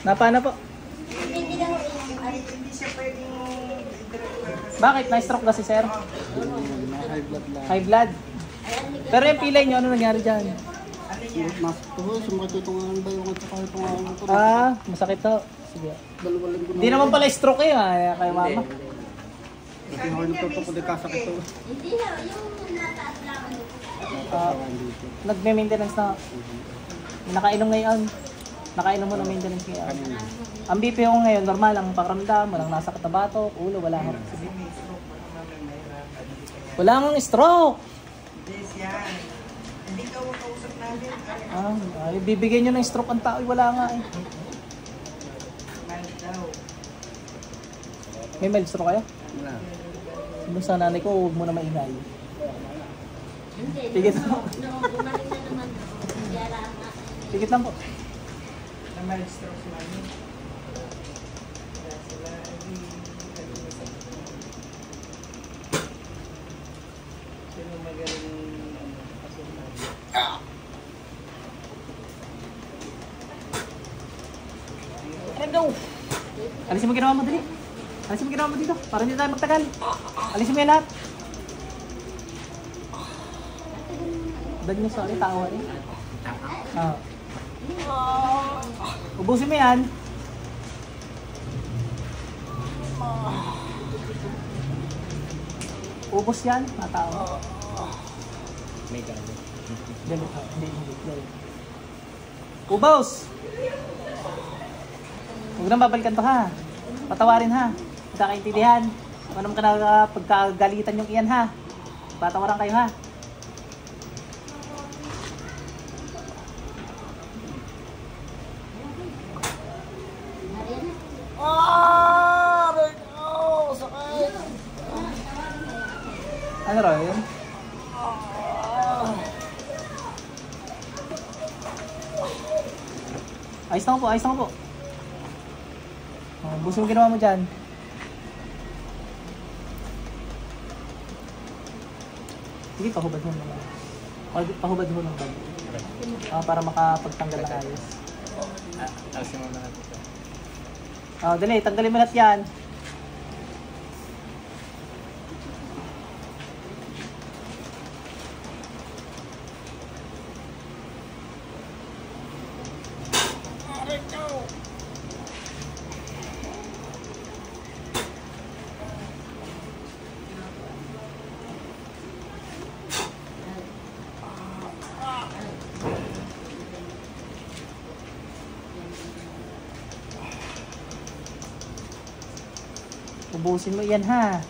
Napana po? Hindi siya pwedeng... Bakit? Na-stroke na si sir? High blood lang. High blood? Pero yung pilay nyo, ano nangyari dyan? Sumakit itong ba yung at saka itong ko. Masakit to. Sige. Dalawang linggo na. Hindi naman pala stroke eh, kay mama. Hindi ako nagtutok ulit kasakit to. Hindi na, yung nataas lang. Nagme-maintenance na. Nakainom ngayon. Nakainom mo na maintenance ngayon. Ang BP ko ngayon, normal ang pakiramdam, walang nasakit na batok, ulo, wala akong sige. Wala akong stroke. Yes, yan. Hindi ka makausap namin. Bibigyan nyo ng stroke ang tao, wala nga eh. Mild daw. May mild stroke kayo? Wala. Sabi sa nanay ko, huwag mo na maingay. Hindi. Pigit lang. Noong bumalik na naman ako, hindi alam nga. Pigit lang po. Na mild stroke si mami. Kaya sila, sino magaling kasunod? Let's go! Alisin mo ginawa mo, dali. Alisin mo ginawa mo dito, para hindi tayo magtagal. Alisin mo yan lahat. Dali nyo sa tawa eh. Ubusin mo yan. Ubus yan, matao. May gano. Hindi. Ubos! Huwag nang babalikan to ha. Patawarin ha. Magkakaintindihan. Kung naman ka na pagkagalitan yung iyan ha. Patawaran kayo ha. Sakit! Ano raw yun? Ayos lang po. Busin mo ginawa mo dyan. Sige, pahubad mo naman. Pahubad mo ng bag. Para makapagtanggal ng ayos. Alisin mo na natin ito. Dali, tanggalin mo lahat yan. Ubusin mo yan ha.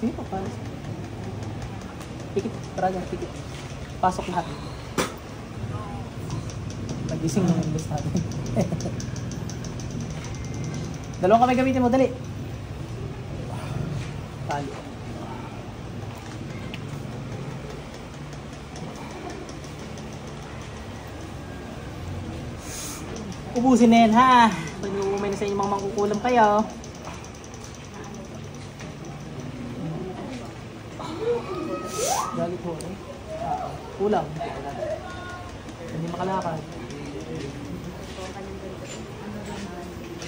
Sige pa, paano? Pikit, pikit. Pasok lahat. Nagising ng English natin. Dalawang kamay gamitin mo, dali. Tali. Ubusin na yan ha. Pag umay na sa inyong mga mangkukulam kayo. Galit po eh. Kulang. Hindi makalakad.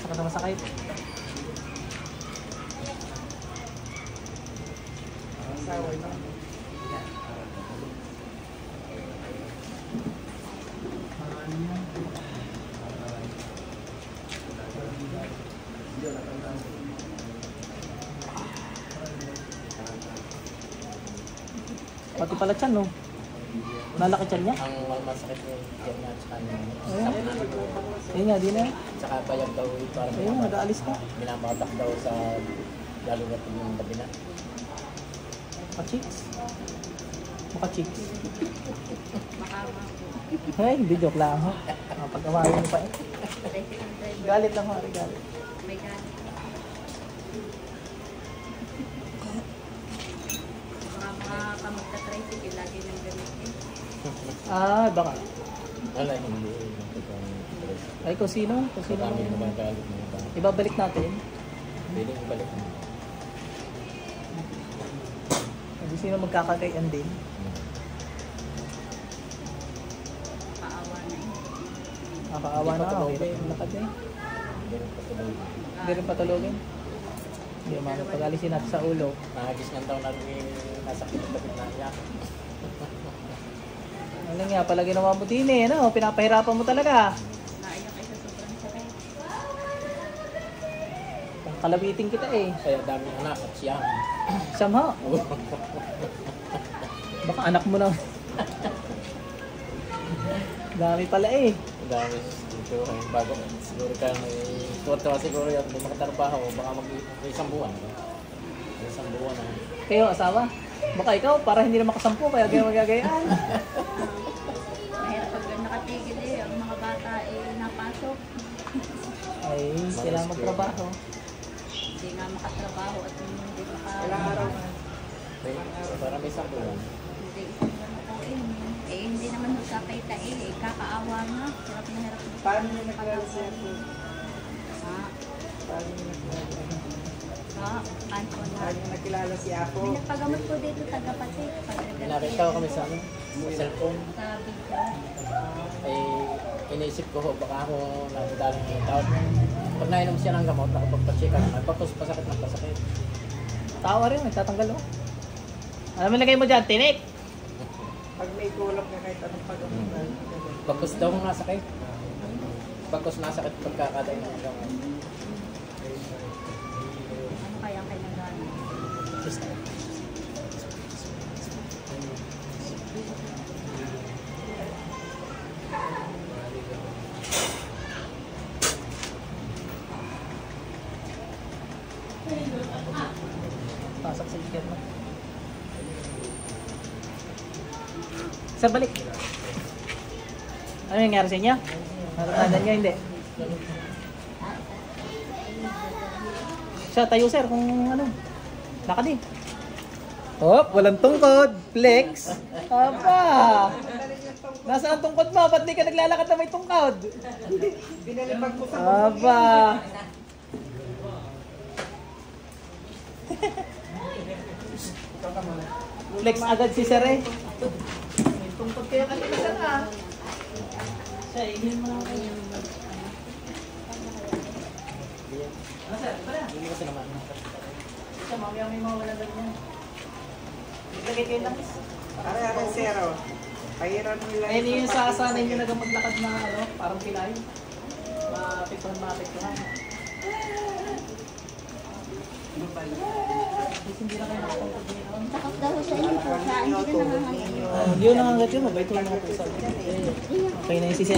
Sakit na masakit. Pati pala tiyan, no? Malaki tiyan niya? Ang masakit niya yung niya at saka Ayun nga, di na. saka payag daw parang Ayun, nag-aalis ka. minabatak daw sa lalo na yung kabila. Maka-cheeks. Ay, hindi joke lang ho. Pag-awarin mo pa eh. Galit lang ho, galit. May galit. Mga Sige, lagi nang ganit eh. Ah, baka. Wala, hindi. Ay, kung sino? Kung sino? Kami nagagalit mo ba? Ibabalik natin. Pwede mo balik mo. Kung sino magkakagayan din. Paawa na eh. Nakakaawa na ako. Okay, lakad eh. Hindi rin patuloy. Hindi rin patulogin. Hindi naman. Pag-alisin natin sa ulo. Nahagis ng taon namin nasa pinagdapit na niya. Ano nga, pala ginawa mo din eh. No? Pinapahirapan mo talaga. Naiyak ay sa sobrang sakit. Kalabitin kita eh. Kaya daming anak at siya. Sama. Baka anak mo na. Dami pala eh. Dami siguro kayong bago. Siguro ka may tuwa siguro yan. Hindi makatrabaho. Baka mag-isang buwan. Isang buwan na. Kayo, asawa. Baka ikaw, para hindi na makasampu, kaya kaya magagayaan. Mahirap pag nakatigil eh. Ang mga bata eh napasok. Ay, kailangan magtrabaho. Hindi nga makatrabaho at hindi Ilang araw na. Para may isang buwan. Hindi isang buwan ako eh. Eh hindi naman magkakaita eh. Kakaawa na. Hirap na hirap na. Paano niyo nakilala si Apo? Ha? Paano niyo nakilala? Ha? Kanto na. Paano niyo nakilala si Apo? Pinapagamot ko dito tagapatid. Nakita ko kami sa ano, cellphone. Sa video. Ay iniisip ko baka ako nagdalang ng tao. Pag nainom siya ng gamot, nakapagpa-check ako. Pasakit ng pasakit. Tawa rin, nagtatanggal oh. Ano mo lagay mo dyan? Tinik! Pag may kulang na kahit anong pag-amutan. Pagkos daw nasakit. Pagkos nasakit pagkakadain ng gamot. Ano kaya ang kailangan? Pasok sa ikat mo. Sir, balik. Ano yung nangyari sa inyo? Natatagan nyo, hindi? Siya, tayo sir, kung ano. Lakad eh. Hop, walang tungkod. Flex. Aba. Nasaan ang tungkod mo? Ba't di ka naglalakad na may tungkod? Binalipag ko sa Aba. Flex agad si sir eh. May tungkod kayo kanina sir ah. Siya, ingin mo lang kayo. Ano sir, tara. Hindi kasi naman. Siya, mamaya may mawala doon yan. Ilagay kayo lang. Are zero. Pahiran mo lang. Ayun yung sasanay nyo na maglakad na ano, parang pilay. Maapektuhan. Hindi na kayo nakapagpag ngayon. Takot daw sa inyo po. Sa hindi na nangangayayun. Hindi yun nangangat yun, mabait yung mga pusa. Okay na yung sisi.